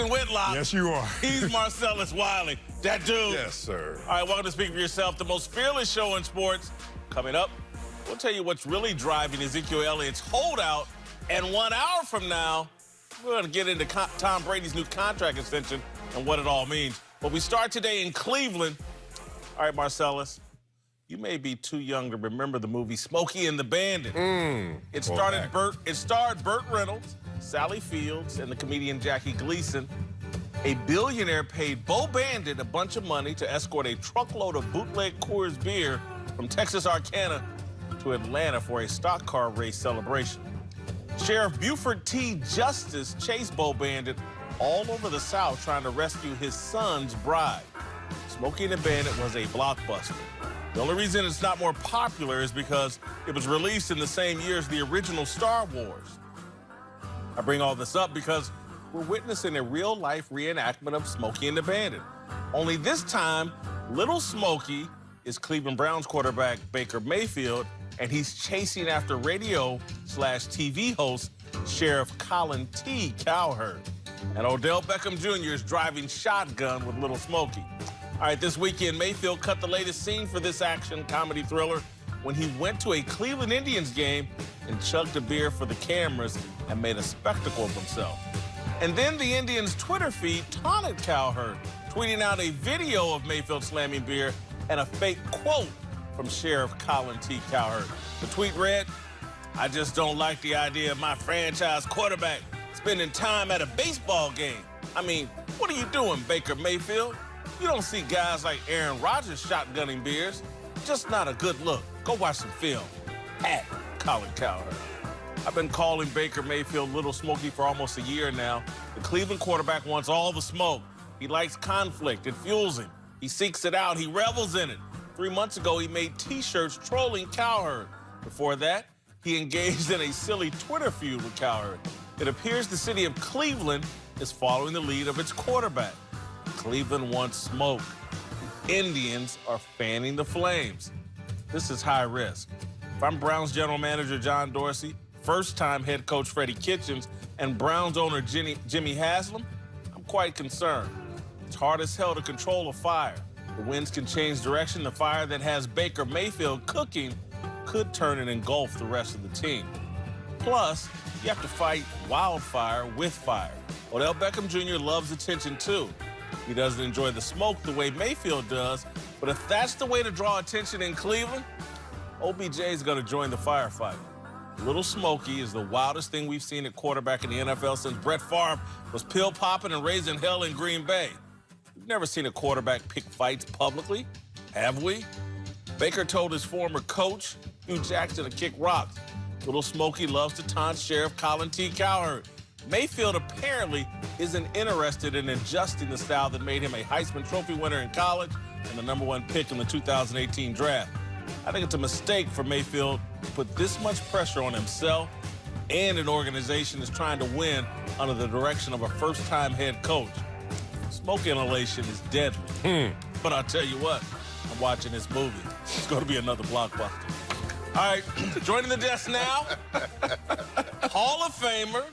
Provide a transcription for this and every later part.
Whitlock. Yes, you are. He's Marcellus Wiley. That dude. Yes, sir. All right, welcome to Speak for Yourself, the most fearless show in sports. Coming up, we'll tell you what's really driving Ezekiel Elliott's holdout. And 1 hour from now, we're going to get into Tom Brady's new contract extension and what it all means. But we start today in Cleveland. All right, Marcellus, you may be too young to remember the movie Smokey and the Bandit. It starred Burt Reynolds, Sally Fields, and the comedian Jackie Gleason. A billionaire paid Bo Bandit a bunch of money to escort a truckload of bootleg Coors beer from Texarkana to Atlanta for a stock car race celebration. Sheriff Buford T. Justice chased Bo Bandit all over the South trying to rescue his son's bride. Smokey and the Bandit was a blockbuster. The only reason it's not more popular is because it was released in the same year as the original Star Wars. I bring all this up because we're witnessing a real-life reenactment of Smokey and the Bandit. Only this time, little Smokey is Cleveland Browns quarterback Baker Mayfield, and he's chasing after radio/TV host Sheriff Colin T. Cowherd. And Odell Beckham Jr. is driving shotgun with little Smokey. All right, this weekend, Mayfield cut the latest scene for this action comedy thriller when he went to a Cleveland Indians game and chugged a beer for the cameras and made a spectacle of himself. And then the Indians' Twitter feed taunted Cowherd, tweeting out a video of Mayfield slamming beer and a fake quote from Sheriff Colin T. Cowherd. The tweet read, "I just don't like the idea of my franchise quarterback spending time at a baseball game. I mean, what are you doing, Baker Mayfield? You don't see guys like Aaron Rodgers shotgunning beers. Just not a good look. Go watch some film." At Colin Cowherd. I've been calling Baker Mayfield Little Smokey for almost a year now. The Cleveland quarterback wants all the smoke. He likes conflict. It fuels him. He seeks it out. He revels in it. 3 months ago, he made T-shirts trolling Cowherd. Before that, he engaged in a silly Twitter feud with Cowherd. It appears the city of Cleveland is following the lead of its quarterback. Cleveland wants smoke. Indians are fanning the flames. This is high risk. If I'm Browns general manager John Dorsey, first-time head coach Freddie Kitchens, and Browns owner Jimmy Haslam, I'm quite concerned. It's hard as hell to control a fire. The winds can change direction. The fire that has Baker Mayfield cooking could turn and engulf the rest of the team. Plus, you have to fight wildfire with fire. Odell Beckham Jr. loves attention, too. He doesn't enjoy the smoke the way Mayfield does, but if that's the way to draw attention in Cleveland, OBJ is going to join the firefight. Little Smokey is the wildest thing we've seen at quarterback in the NFL since Brett Favre was pill-popping and raising hell in Green Bay. We've never seen a quarterback pick fights publicly, have we? Baker told his former coach, Hugh Jackson, to kick rocks. Little Smokey loves to taunt Sheriff Colin T. Cowherd. Mayfield apparently isn't interested in adjusting the style that made him a Heisman Trophy winner in college and the #1 pick in the 2018 draft. I think it's a mistake for Mayfield to put this much pressure on himself and an organization that's trying to win under the direction of a first-time head coach. Smoke inhalation is deadly. But I'll tell you what, I'm watching this movie. It's going to be another blockbuster. All right, joining the desk now, Hall of Famer,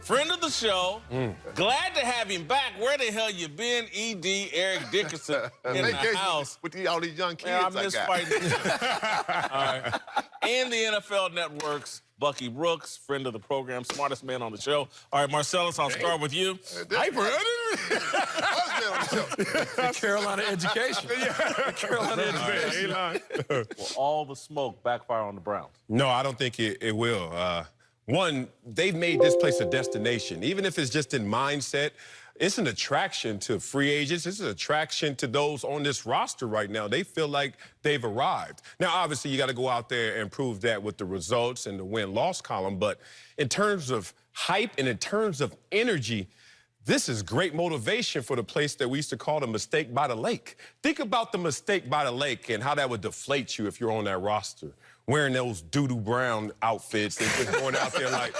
friend of the show, glad to have him back. Where the hell you been, E.D. Eric Dickerson in the house? With all these young kids I miss fighting. All right. And the NFL Network's Bucky Brooks, friend of the program, smartest man on the show. All right, Marcellus, I'll start with you. Carolina education. Carolina education. Will all the smoke backfire on the Browns? No, I don't think it will. One, they've made this place a destination. Even if it's just in mindset, it's an attraction to free agents. It's an attraction to those on this roster right now. They feel like they've arrived. Now, obviously, you got to go out there and prove that with the results and the win-loss column. But in terms of hype and in terms of energy, this is great motivation for the place that we used to call the Mistake by the Lake. Think about the Mistake by the Lake and how that would deflate you if you're on that roster, wearing those doo-doo brown outfits and just going out there like...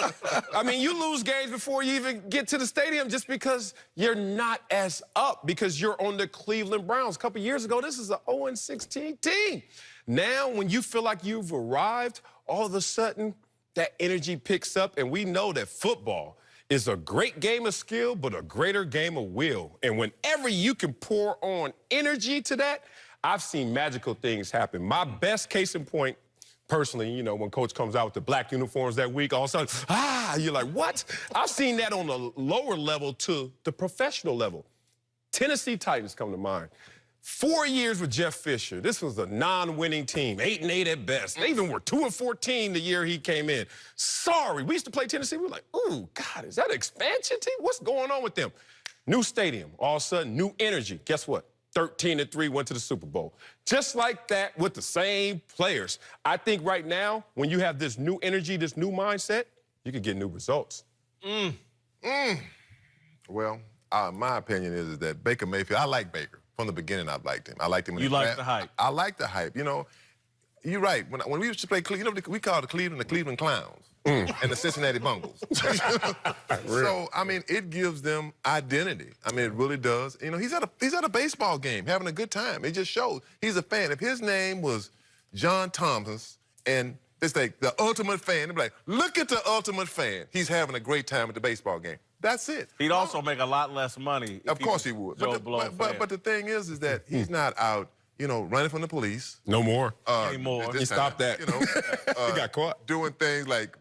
I mean, you lose games before you even get to the stadium just because you're not as up, because you're on the Cleveland Browns. A couple years ago, this is an 0-16 team. Now, when you feel like you've arrived, all of a sudden, that energy picks up, and we know that football is a great game of skill, but a greater game of will. And whenever you can pour on energy to that, I've seen magical things happen. My best case in point, personally, you know, when Coach comes out with the black uniforms that week, all of a sudden, you're like, what? I've seen that on the lower level to the professional level. Tennessee Titans come to mind. 4 years with Jeff Fisher. This was a non-winning team, 8-8 at best. They even were 2-14 the year he came in. Sorry, we used to play Tennessee. We were like, ooh, God, is that an expansion team? What's going on with them? New stadium, all of a sudden, new energy. Guess what? 13-3, went to the Super Bowl. Just like that with the same players. I think right now, when you have this new energy, this new mindset, you can get new results. Well, my opinion is that Baker Mayfield, I like Baker. From the beginning, I've liked him. I liked him in You like the hype? I like the hype. You know, you're right. When we used to play Cleveland, you know, we called the Cleveland Clowns and the Cincinnati Bungles. So, I mean, it gives them identity. I mean, it really does. You know, he's at a baseball game having a good time. It just shows he's a fan. If his name was John Thomas and it's like the ultimate fan, they'd be like, look at the ultimate fan. He's having a great time at the baseball game. That's it. He'd also make a lot less money. Of course he would. But the thing is that he's not out, you know, running from the police. No more. Anymore. He stopped that. You know, he got caught. Doing things like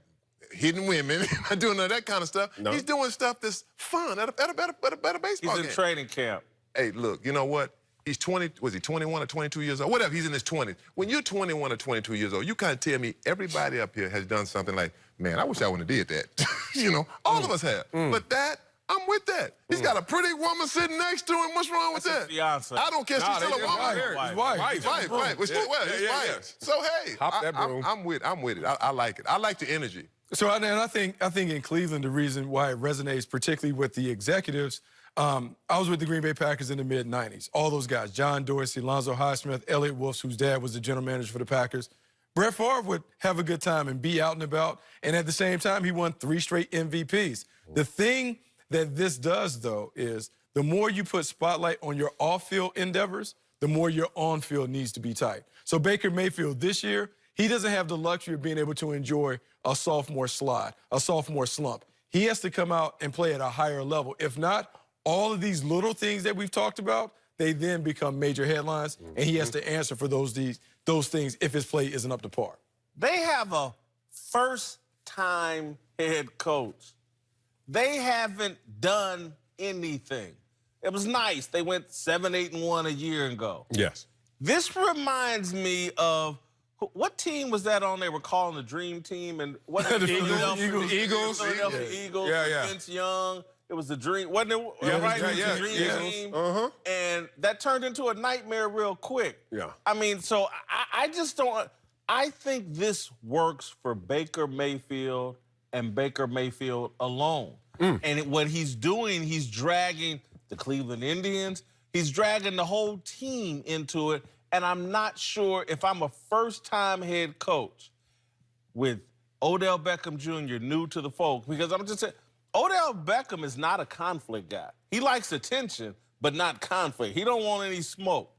hitting women, doing all that kind of stuff. No. He's doing stuff that's fun at a baseball game. He's in training camp. Hey, look, you know what? He's 20, was he 21 or 22 years old? Whatever, he's in his 20s. When you're 21 or 22 years old, you can't tell me everybody up here has done something like, man, I wish I wouldn't have did that. You know, all of us have. But that, I'm with that. He's got a pretty woman sitting next to him. What's wrong with that? His fiance. I don't care if she's still a woman. His wife. His wife. Well, his wife. So, hey, Hop that broom. I'm with it. I like it. I like the energy. So, and I think in Cleveland, the reason why it resonates, particularly with the executives, I was with the Green Bay Packers in the mid-'90s. All those guys, John Dorsey, Lonzo Highsmith, Elliott Wolfs, whose dad was the general manager for the Packers. Brett Favre would have a good time and be out and about, and at the same time, he won 3 straight MVPs. The thing that this does, though, is the more you put spotlight on your off-field endeavors, the more your on-field needs to be tight. So Baker Mayfield this year, he doesn't have the luxury of being able to enjoy a sophomore slide, a sophomore slump. He has to come out and play at a higher level. If not, all of these little things that we've talked about, they then become major headlines, and he has to answer for those things if his play isn't up to par. They have a first-time head coach. They haven't done anything. It was nice. They went 7-8-1 a year ago. Yes. This reminds me of what team was that on? They were calling the Dream Team, and what Eagles. Philadelphia Eagles. Yeah. Vince Young. It was the Dream, wasn't it? Yeah, right? it was The Dream Team. And that turned into a nightmare real quick. Yeah. I mean, so I just don't. I think this works for Baker Mayfield and Baker Mayfield alone. And what he's doing, he's dragging the Cleveland Indians. He's dragging the whole team into it. And I'm not sure if I'm a first-time head coach with Odell Beckham Jr. new to the fold, because I'm just saying, Odell Beckham is not a conflict guy. He likes attention, but not conflict. He don't want any smoke.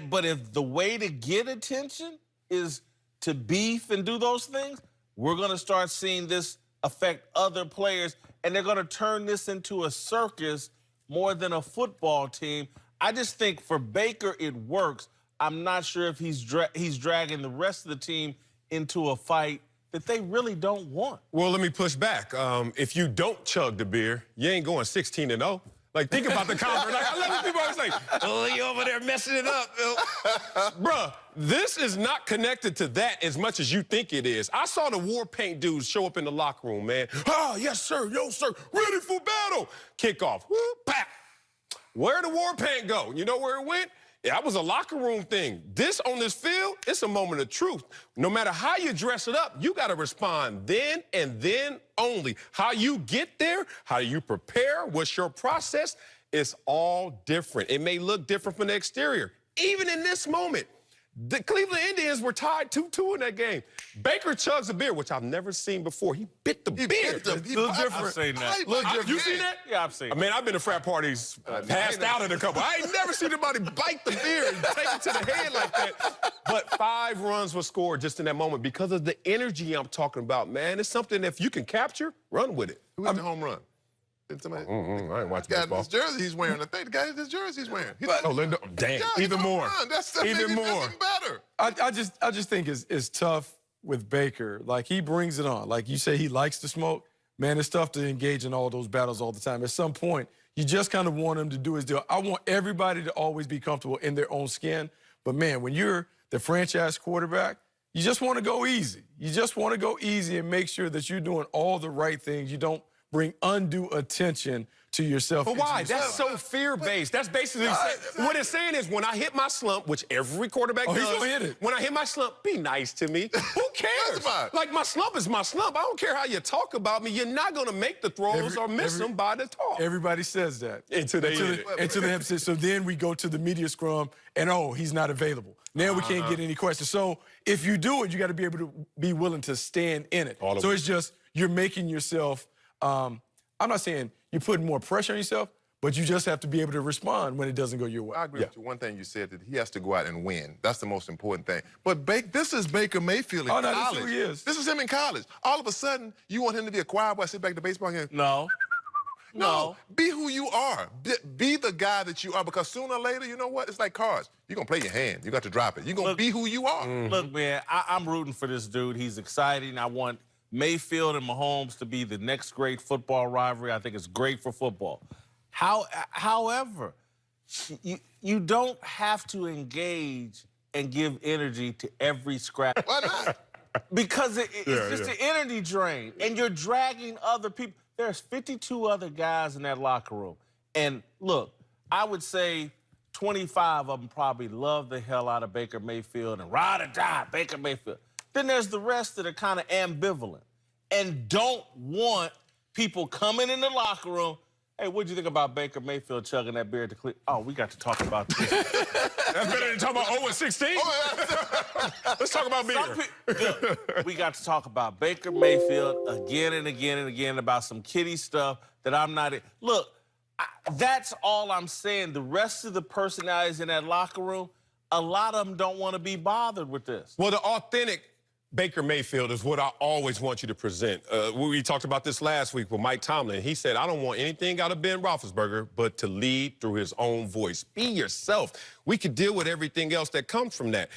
But if the way to get attention is to beef and do those things, we're going to start seeing this affect other players, and they're going to turn this into a circus more than a football team. I just think for Baker it works. I'm not sure if he's dragging the rest of the team into a fight that they really don't want. Well, let me push back. If you don't chug the beer, you ain't going 16-0. Like, think about the conference. Like, I love when people always say, oh, you over there messing it up. Bruh, this is not connected to that as much as you think it is. I saw the war paint dudes show up in the locker room, man. Oh, yes, sir. Yo, sir. Ready for battle. Kickoff. Whoop, pap. Where'd the war paint go? You know where it went? That was a locker room thing. This on this field, it's a moment of truth. No matter how you dress it up, you got to respond then and then only. How you get there, how you prepare, what's your process, it's all different. It may look different from the exterior. Even in this moment, The Cleveland Indians were tied 2-2 in that game. Baker chugs a beer, which I've never seen before. He bit the beer. Bit them. Little different. I've seen that. You seen that? Yeah, I've seen it. I mean, I've been to frat parties, passed out at a couple. I ain't never seen anybody bite the beer and take it to the head like that. But 5 runs were scored just in that moment because of the energy I'm talking about, man. It's something that if you can capture, run with it. Who hit the home run? Did somebody? I ain't watching Got baseball. this jersey he's wearing. I think the guy this jersey he's wearing. Lindo. Damn. Yeah, Even more. Even more. Better. I just think it's tough with Baker. Like, he brings it on. Like you say, he likes to smoke. Man, it's tough to engage in all those battles all the time. At some point, you just kind of want him to do his deal. I want everybody to always be comfortable in their own skin. But, man, when you're the franchise quarterback, you just want to go easy. You just want to go easy and make sure that you're doing all the right things. You don't bring undue attention to yourself. But why? That's so fear-based. That's basically what it's saying is when I hit my slump, which every quarterback does. He's gonna hit it. When I hit my slump, be nice to me. Who cares? Like, my slump is my slump. I don't care how you talk about me. You're not going to make the throws or miss them by the talk. Everybody says that. Until they hit it. So then we go to the media scrum, and, oh, he's not available. Now we can't get any questions. So if you do it, you got to be able to be willing to stand in it. So it's just you're making yourself I'm not saying you're putting more pressure on yourself, but you just have to be able to respond when it doesn't go your way. I agree with you. One thing you said, that he has to go out and win. That's the most important thing. But this is Baker Mayfield in college. This is who he is. This is him in college. All of a sudden, you want him to be a choir boy, sit back to baseball game? No. No. Be who you are. Be the guy that you are, because sooner or later, you know what? It's like cards. You're going to play your hand. You got to drop it. You're going to be who you are. Look, man, I'm rooting for this dude. He's exciting. I want Mayfield and Mahomes to be the next great football rivalry. I think it's great for football. However, you don't have to engage and give energy to every scrap. Why not? Because it's just an energy drain, and you're dragging other people. There's 52 other guys in that locker room. And look, I would say 25 of them probably love the hell out of Baker Mayfield and ride or die Baker Mayfield. Then there's the rest that are kind of ambivalent and don't want people coming in the locker room. Hey, what'd you think about Baker Mayfield chugging that beer to clear? Oh, we got to talk about this. That's better than talking about 0-16. Let's talk about beer. Look, we got to talk about Baker Mayfield again and again and again about some kiddie stuff that I'm not in. Look, that's all I'm saying. The rest of the personalities in that locker room, a lot of them don't want to be bothered with this. Well, the authentic Baker Mayfield is what I always want you to present. We talked about this last week with Mike Tomlin. He said, I don't want anything out of Ben Roethlisberger but to lead through his own voice. Be yourself. We could deal with everything else that comes from that.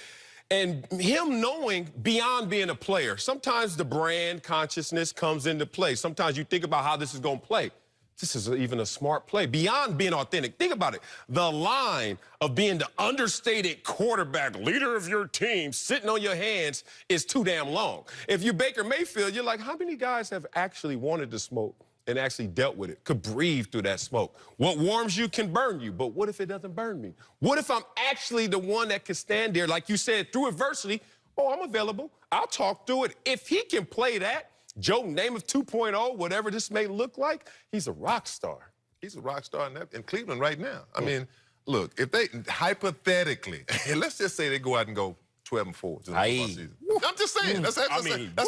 And him knowing beyond being a player, sometimes the brand consciousness comes into play. Sometimes you think about how this is going to play. This is even a smart play. Beyond being authentic, think about it. The line of being the understated quarterback, leader of your team, sitting on your hands is too damn long. If you're Baker Mayfield, you're like, how many guys have actually wanted to smoke and actually dealt with it, could breathe through that smoke? What warms you can burn you, but what if it doesn't burn me? What if I'm actually the one that can stand there, like you said, through adversity? Oh, I'm available. I'll talk through it. If he can play that, Joe Namath 2.0, whatever this may look like, he's a rock star. He's a rock star in Cleveland right now. I mean, look, if they, hypothetically, let's just say they go out and go 12-4. I'm just saying. That's what I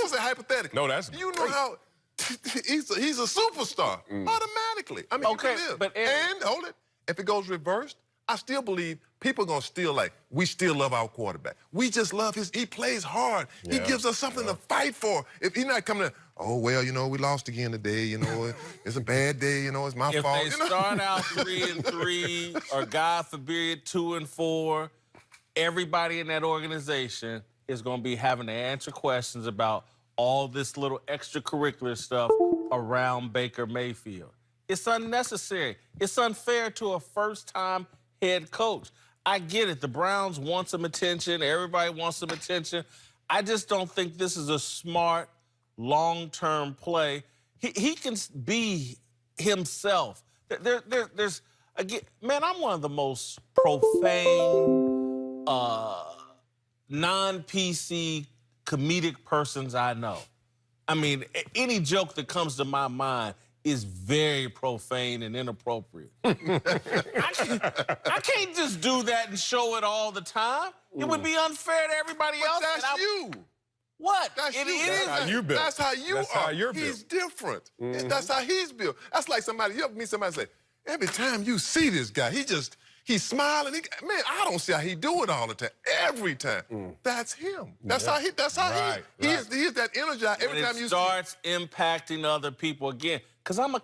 say hypothetically. No, that's You know how he's a superstar automatically. I mean, okay, you can live. but and hold it, if it goes reversed, I still believe people are going to still like, we still love our quarterback. We just love he plays hard. He gives us something to fight for. If he's not coming to, oh, well, you know, we lost again today, you know, it's a bad day, you know, it's my fault. If they start out 3-3 or, God forbid, 2-4, everybody in that organization is going to be having to answer questions about all this little extracurricular stuff around Baker Mayfield. It's unnecessary. It's unfair to a first-time head coach. I get it. The Browns want some attention. Everybody wants some attention. I just don't think this is a smart, long-term play. He can be himself. There's again, man, I'm one of the most profane, non-PC comedic persons I know. I mean, any joke that comes to my mind is very profane and inappropriate. I can't just do that and show it all the time. It would be unfair to everybody else. But that's you. What? That's you. Is. That's how you built. That's how you That's are. how you're He's built. different. That's how he's built. That's like somebody, you ever meet somebody and say, every time you see this guy, he's smiling. Man, I don't see how he do it all the time. Every time. That's him. That's how he is. He is that energized every And time it you starts impacting other people again. Because I'm a